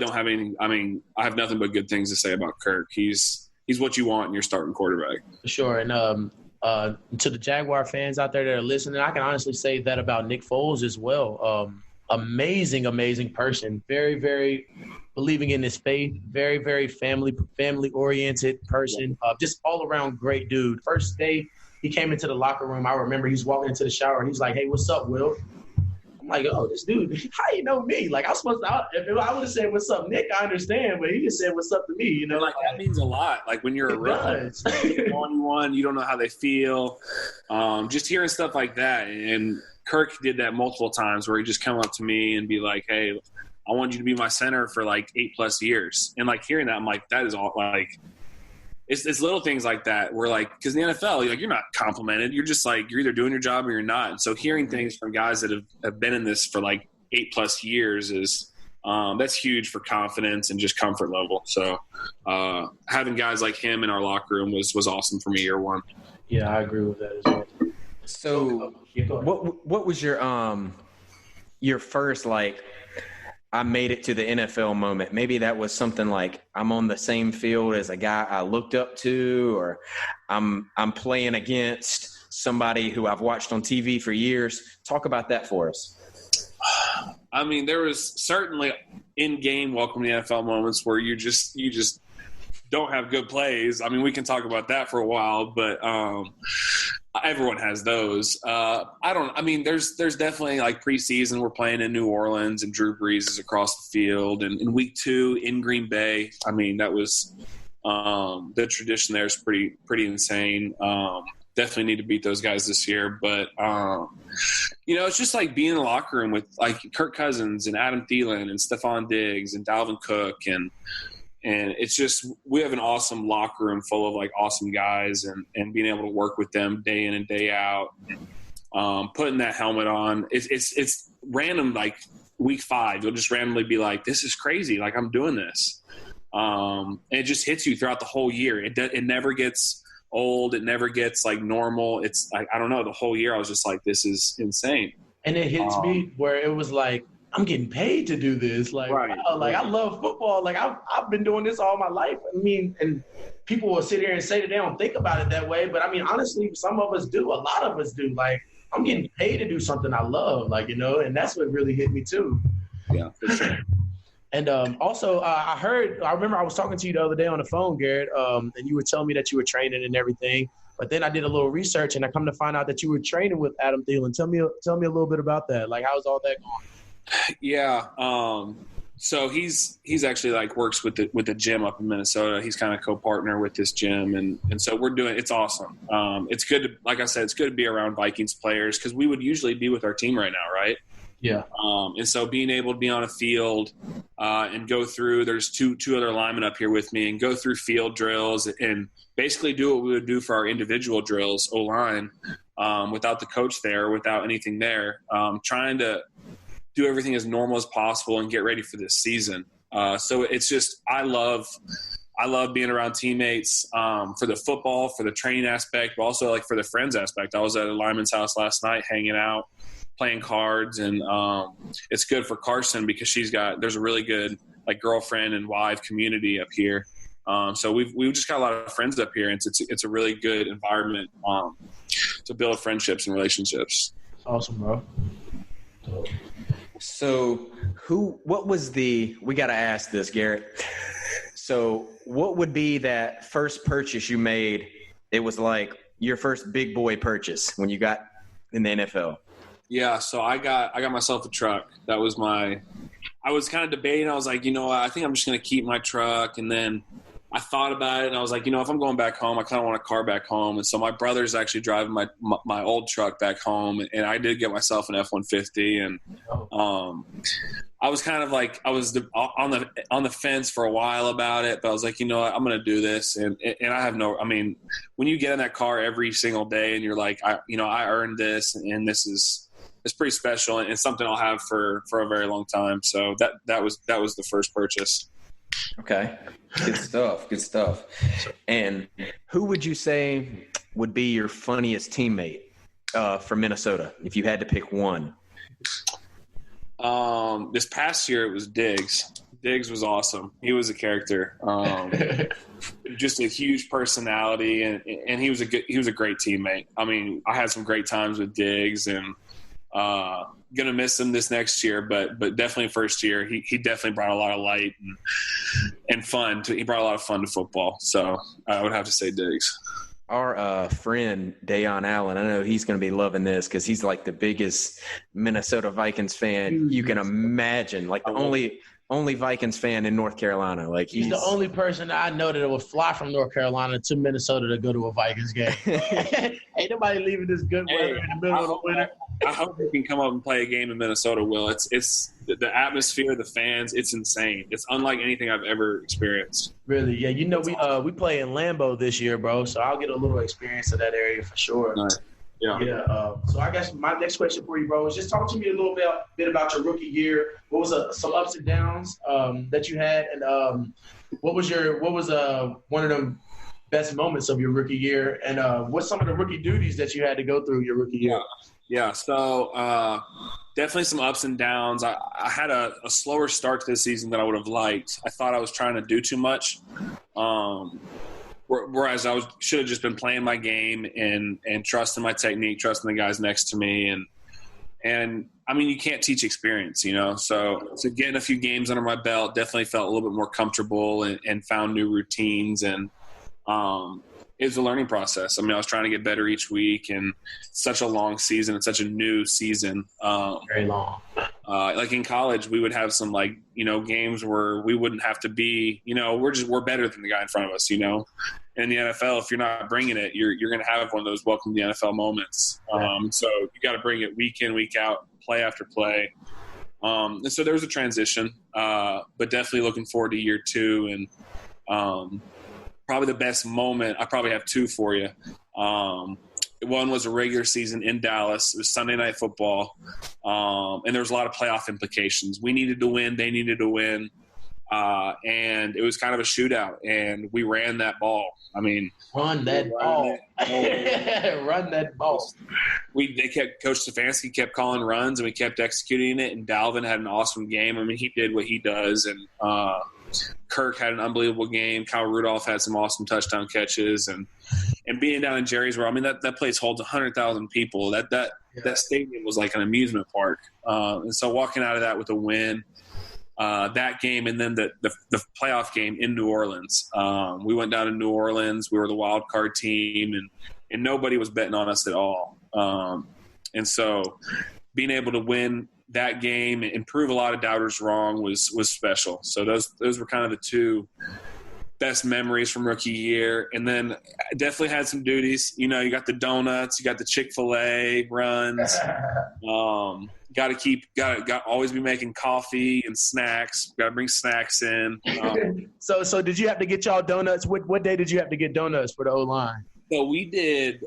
don't have anything. I mean, I have nothing but good things to say about Kirk. He's what you want in your starting quarterback. Sure. And to the Jaguar fans out there that are listening, I can honestly say that about Nick Foles as well. Amazing person. Very, very believing in his faith. Very, very family-oriented person. Just all-around great dude. First day he came into the locker room, I remember he was walking into the shower and he's like, "Hey, what's up, Will?" I'm like, "Oh, this dude, how you know me?" Like, if I would have said, "What's up, Nick?" I understand, but he just said, "What's up" to me, you know? Like, that means a lot. Like, when you're a rookie, one, you don't know how they feel. Just hearing stuff like that. And Kirk did that multiple times where he just come up to me and be like, "Hey, I want you to be my center for like 8+ years." And like hearing that, I'm like, that is all like, it's little things like that where like, because in the NFL, like, you're not complimented. You're just like, you're either doing your job or you're not. And so hearing things from guys that have been in this for like 8+ years is that's huge for confidence and just comfort level. So having guys like him in our locker room was awesome for me year one. Yeah, I agree with that as well. So what was your first, like, I made it to the NFL moment? Maybe that was something like, I'm on the same field as a guy I looked up to, or I'm playing against somebody who I've watched on TV for years. Talk about that for us. I mean, there was certainly in-game welcome to the NFL moments where you just don't have good plays. I mean, we can talk about that for a while, but everyone has those. There's definitely like preseason. We're playing in New Orleans and Drew Brees is across the field, and in week 2 in Green Bay. I mean, that was the tradition there is pretty insane. Definitely need to beat those guys this year, but it's just like being in the locker room with like Kirk Cousins and Adam Thielen and Stephon Diggs and Dalvin Cook and it's just, we have an awesome locker room full of like awesome guys and being able to work with them day in and day out. Putting that helmet on, it's random. Like week 5, you'll just randomly be like, "This is crazy. Like, I'm doing this." And it just hits you throughout the whole year. It never gets old. It never gets like normal. It's like, I don't know, the whole year I was just like, this is insane. And it hits me where it was like, I'm getting paid to do this. Like, right. Wow, like I love football. Like I've been doing this all my life. I mean, and people will sit here and say that they don't think about it that way. But I mean, honestly, some of us do. A lot of us do. Like, I'm getting paid to do something I love, like, and that's what really hit me too. Yeah, for sure. And also, I remember I was talking to you the other day on the phone, Garrett, and you were telling me that you were training and everything. But then I did a little research, and I come to find out that you were training with Adam Thielen. Tell me a little bit about that. Like, how's all that going? Yeah. So he's actually like works with the gym up in Minnesota. He's kind of co-partner with this gym. And so we're doing, it's awesome. It's good to, like I said, it's good to be around Vikings players because we would usually be with our team right now. Right. Yeah. And so being able to be on a field and go through, there's two other linemen up here with me and go through field drills and basically do what we would do for our individual drills, O-line, without the coach there, without anything there, trying to do everything as normal as possible and get ready for this season. So it's just, I love being around teammates for the football, for the training aspect, but also like for the friends aspect. I was at a lineman's house last night hanging out, playing cards, and it's good for Carson because there's a really good like girlfriend and wife community up here. So we've just got a lot of friends up here, and it's a really good environment to build friendships and relationships. Awesome, bro. So we got to ask this, Garrett. So what would be that first purchase you made? It was like your first big boy purchase when you got in the NFL. Yeah. So I got myself a truck. That was I was kind of debating. I was like, I think I'm just going to keep my truck. And then I thought about it and I was like, if I'm going back home, I kind of want a car back home. And so my brother's actually driving my old truck back home. And I did get myself an F-150. And I was kind of like, I was on the fence for a while about it, but I was like, what, I'm going to do this. And I have when you get in that car every single day and you're like, I earned this and it's pretty special and it's something I'll have for a very long time. So that was the first purchase. Okay. Good stuff. And who would you say would be your funniest teammate from Minnesota if you had to pick one? This past year it was Diggs. Diggs was awesome. He was a character. Just a huge personality, and he was a great teammate. I mean, I had some great times with Diggs, and gonna miss him this next year, but definitely first year he definitely brought a lot of light and fun. He brought a lot of fun to football. So I would have to say Diggs. Our friend Dayon Allen, I know he's going to be loving this because he's like the biggest Minnesota Vikings fan you can imagine. Like the only Vikings fan in North Carolina. Like he's the only person I know that would fly from North Carolina to Minnesota to go to a Vikings game. Ain't nobody leaving this good weather in the middle of the winter. I hope you can come up and play a game in Minnesota, Will. It's the atmosphere, the fans. It's insane. It's unlike anything I've ever experienced. Really? Yeah. You know, we play in Lambeau this year, bro. So I'll get a little experience of that area for sure. Nice. Yeah. So I guess my next question for you, bro, is just talk to me a little bit about your rookie year. What was some ups and downs that you had, and what was one of the best moments of your rookie year, and what's some of the rookie duties that you had to go through your rookie year? Yeah. So definitely some ups and downs. I had a slower start to this season than I would have liked. I thought I was trying to do too much. Whereas I should have just been playing my game and trusting my technique, trusting the guys next to me. And I mean, you can't teach experience, you know? So getting a few games under my belt, definitely felt a little bit more comfortable and found new routines. And it was a learning process. I mean, I was trying to get better each week, and it's such a long season. It's such a new season. Very long. Like in college, we would have some games where we wouldn't have to be, we're better than the guy in front of us, In the NFL, if you're not bringing it, you're going to have one of those welcome to the NFL moments. So you got to bring it week in, week out, play after play. And so there was a transition, but definitely looking forward to year two. And probably the best moment, I probably have two for you. One was a regular season in Dallas. It was Sunday Night Football, and there was a lot of playoff implications. We needed to win. They needed to win. And it was kind of a shootout, and we ran that ball. I mean, run that ball. Run that ball. Coach Stefanski kept calling runs, and we kept executing it. And Dalvin had an awesome game. I mean, he did what he does, and Kirk had an unbelievable game. Kyle Rudolph had some awesome touchdown catches, and being down in Jerry'sville, I mean, that place holds 100,000 people. That stadium was like an amusement park. And so walking out of that with a win. That game, and then the playoff game in New Orleans. We went down to New Orleans. We were the wild card team, and nobody was betting on us at all. And so being able to win that game and prove a lot of doubters wrong was special. So those were kind of the two best memories from rookie year. And then I definitely had some duties. You got the donuts, you got the Chick-fil-A runs. Got to always be making coffee and snacks. Got to bring snacks in. So did you have to get y'all donuts? What day did you have to get donuts for the O-line? So we did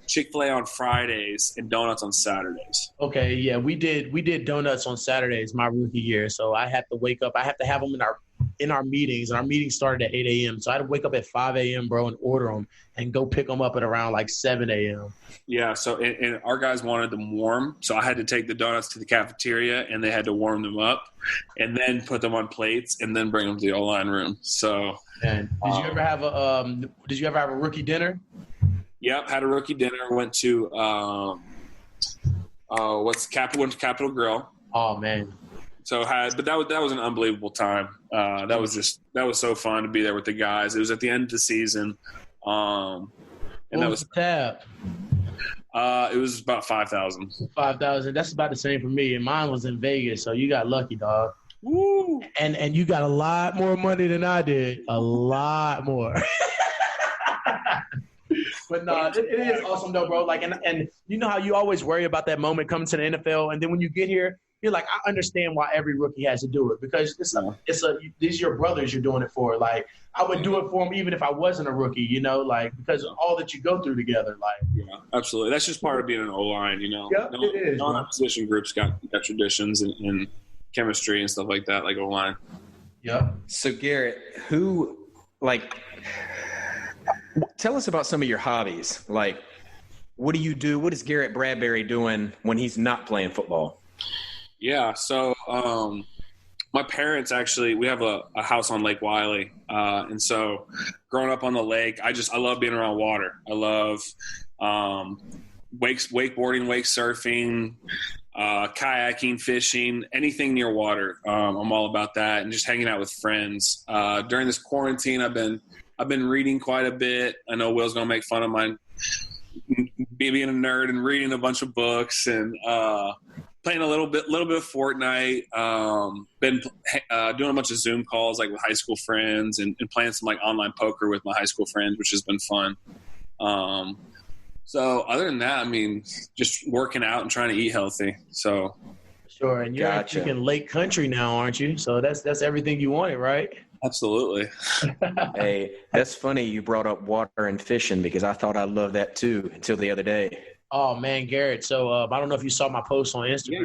Chick-fil-A on Fridays and donuts on Saturdays. Okay, yeah, we did donuts on Saturdays my rookie year. So I had to wake up. I have to have them in our meetings, and our meetings started at 8 a.m. So I had to wake up at 5 a.m., bro, and order them and go pick them up at around like 7 a.m. Yeah, so and our guys wanted them warm, so I had to take the donuts to the cafeteria, and they had to warm them up and then put them on plates and then bring them to the O-line room. So, and did you ever have a rookie dinner? Yep, had a rookie dinner. Went to went to Capitol Grill. Oh man. But that was an unbelievable time. That was so fun to be there with the guys. It was at the end of the season. And that was the tab. It was about 5,000. 5,000. That's about the same for me. And mine was in Vegas, so you got lucky, dog. Woo! And you got a lot more money than I did. A lot more. But no, it is awesome though, bro. Like, and you know how you always worry about that moment coming to the NFL, and then when you get here, you're like, I understand why every rookie has to do it, because these are your brothers you're doing it for. Like, I would do it for them even if I wasn't a rookie, like, because of all that you go through together. Like, yeah, absolutely. That's just part of being an O-line, Yeah, it is. Non-position groups got traditions and chemistry and stuff like that, like O-line. Yeah. So Garrett, tell us about some of your hobbies. Like, what do you do? What is Garrett Bradbury doing when he's not playing football? Yeah. So, my parents actually, we have a house on Lake Wiley. And so growing up on the lake, I love being around water. I love, wakeboarding, wake surfing, kayaking, fishing, anything near water. I'm all about that, and just hanging out with friends. During this quarantine, I've been reading quite a bit. I know Will's gonna make fun of my being a nerd and reading a bunch of books and playing a little bit of Fortnite. Been doing a bunch of Zoom calls like with high school friends and playing some like online poker with my high school friends, which has been fun. So other than that, I mean, just working out and trying to eat healthy. So sure, and you're in Lake Country now, aren't you? So that's everything you wanted, right? Absolutely. Hey, that's funny you brought up water and fishing because I thought I loved that too until the other day. Oh man, Garrett. So I don't know if you saw my post on Instagram. Yeah,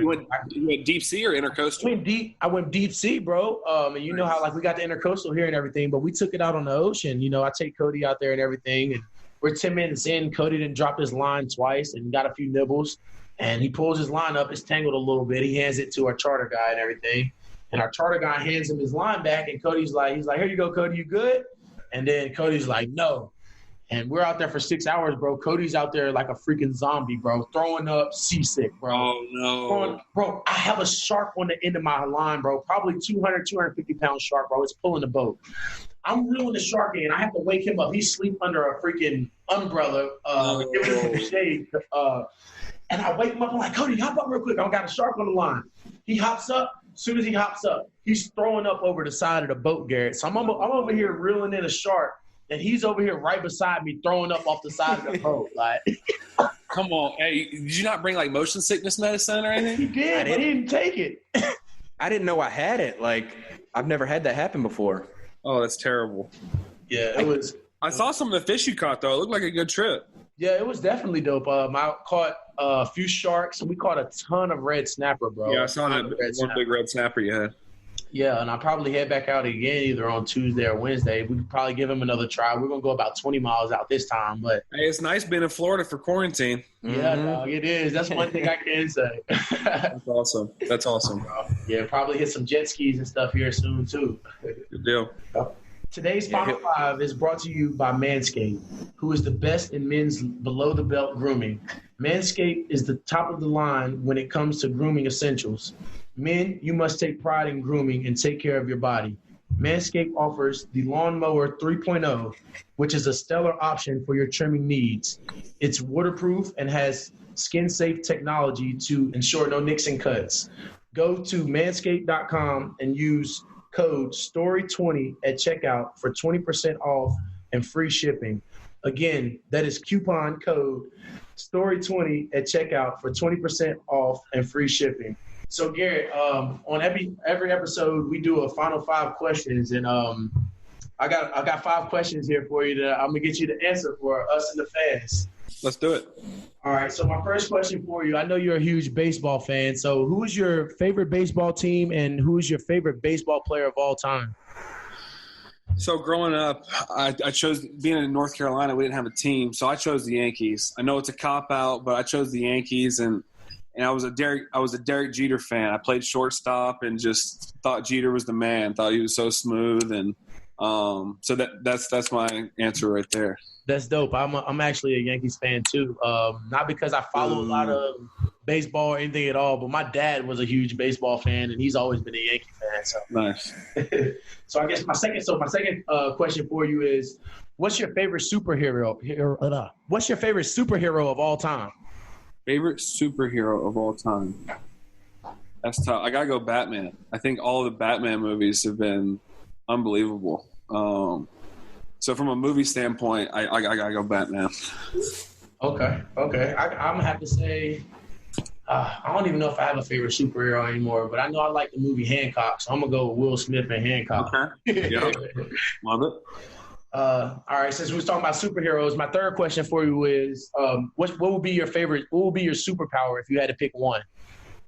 you went deep sea or intercoastal? I went deep sea, bro. And you know how like we got the intercoastal here and everything, but we took it out on the ocean. You know, I take Cody out there and everything, and we're 10 minutes in. Cody didn't drop his line twice and got a few nibbles, and he pulls his line up. It's tangled a little bit. He hands it to our charter guy and everything, and our charter guy hands him his line back, and Cody's like, here you go, Cody, you good? And then Cody's like, no. And we're out there for 6 hours, bro. Cody's out there like a freaking zombie, bro, throwing up, seasick, bro. Oh, no. Bro, I have a shark on the end of my line, bro, probably 250-pound shark, bro. It's pulling the boat. I'm reeling the shark in. I have to wake him up. He's asleep under a freaking umbrella, giving him some shade. And I wake him up. I'm like, Cody, hop up real quick. I got a shark on the line. He hops up. As soon as he hops up, he's throwing up over the side of the boat, Garrett. So I'm over here reeling in a shark, and he's over here right beside me throwing up off the side of the boat. Like, come on. Hey, did you not bring, like, motion sickness medicine or anything? He did, but he didn't take it. I didn't know I had it. Like, I've never had that happen before. Oh, that's terrible. Yeah, it was. I saw some of the fish you caught, though. It looked like a good trip. Yeah, it was definitely dope. I caught a few sharks, and we caught a ton of red snapper, bro. Yeah, I saw that one big red snapper you had. Yeah, and I'll probably head back out again either on Tuesday or Wednesday. We could probably give him another try. We're going to go about 20 miles out this time. But hey, it's nice being in Florida for quarantine. Yeah, dog, it is. That's one thing I can say. That's awesome. That's awesome. Yeah, probably hit some jet skis and stuff here soon, too. Good deal. Today's Final Five is brought to you by Manscaped, who is the best in men's below-the-belt grooming. Manscaped is the top of the line when it comes to grooming essentials. Men, you must take pride in grooming and take care of your body. Manscaped offers the Lawnmower 3.0, which is a stellar option for your trimming needs. It's waterproof and has skin-safe technology to ensure no nicks and cuts. Go to manscaped.com and use code STORY20 at checkout for 20% off and free shipping. Again, that is coupon code STORY20 at checkout for 20% off and free shipping. So Garrett, on every episode we do a final 5 questions, and I got 5 questions here for you that I'm gonna get you to answer for us and the fans. Let's do it. All right. So my first question for you, I know you're a huge baseball fan. So who is your favorite baseball team, and who is your favorite baseball player of all time? So growing up, I chose, being in North Carolina, we didn't have a team, so I chose the Yankees. I know it's a cop-out, but I chose the Yankees, and I was a Derek Jeter fan. I played shortstop and just thought Jeter was the man. Thought he was so smooth, and so that's my answer right there. That's dope. I'm actually a Yankees fan too. Not because I follow a lot of baseball or anything at all, but my dad was a huge baseball fan, and he's always been a Yankee fan. So nice. So I guess my second question for you is, what's your favorite superhero? What's your favorite superhero of all time? Favorite superhero of all time? That's tough. I gotta go Batman. I think all of the Batman movies have been unbelievable. So from a movie standpoint, I gotta go Batman. Okay. I'm gonna have to say, I don't even know if I have a favorite superhero anymore, but I know I like the movie Hancock, so I'm gonna go with Will Smith and Hancock. Okay. Yeah. Love it. All right. Since we was talking about superheroes, my third question for you is, what would be your favorite? What would be your superpower if you had to pick one?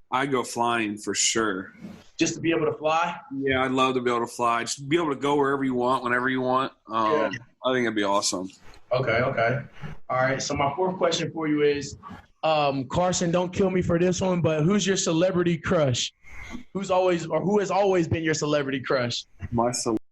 I'd go flying for sure. Just to be able to fly? Yeah, I'd love to be able to fly. Just be able to go wherever you want, whenever you want. I think it'd be awesome. Okay. All right. So my fourth question for you is, Carson, don't kill me for this one, but who's your celebrity crush? Who has always been your celebrity crush? My celebrity